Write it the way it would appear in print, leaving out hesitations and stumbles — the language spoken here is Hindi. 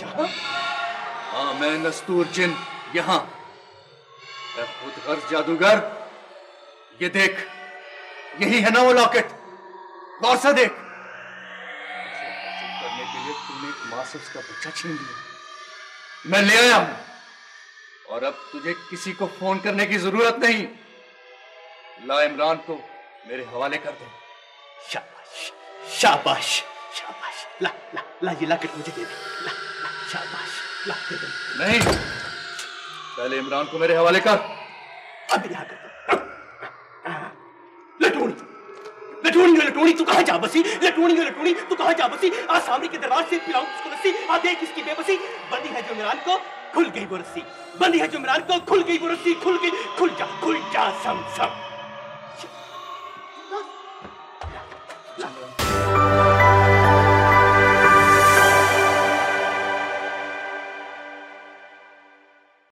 यहाँ? हाँ, मैं नस्तूर जिन यहाँ। मैं खुद गर्ज जादूगर। ये देख, यही है ना वो लॉकेट। गौर से देख। करने के लिए तूने एक मां से उसका बच्चा छीन लिया। मैं ले आया हूं और अब तुझे किसी को फोन करने की जरूरत नहीं। ला इमरान को मेरे हवाले कर दे। शाबाश, शाबाश, शाबाश। ला ला ला, ये लॉकेट मुझे दे दे। ला ला, शाबाश, ला दे दे। नहीं, पहले इमरान को मेरे हवाले कर। अब यहाँ कर दो। लटूनी, लटूनी, लटूनी, तू कहाँ जा बसी? लटूनी, लटूनी, तू कहाँ जा बसी? आ सामने के दरबार से पिलाऊं उसको लस्सी। आ देख इसकी बेबसी। बंदी है जो इमरान को, खुल गई वो रस्सी। बंदी है जो इमरान को, खुल गई वो रस्सी। खुल गई, खुल जा सम सम।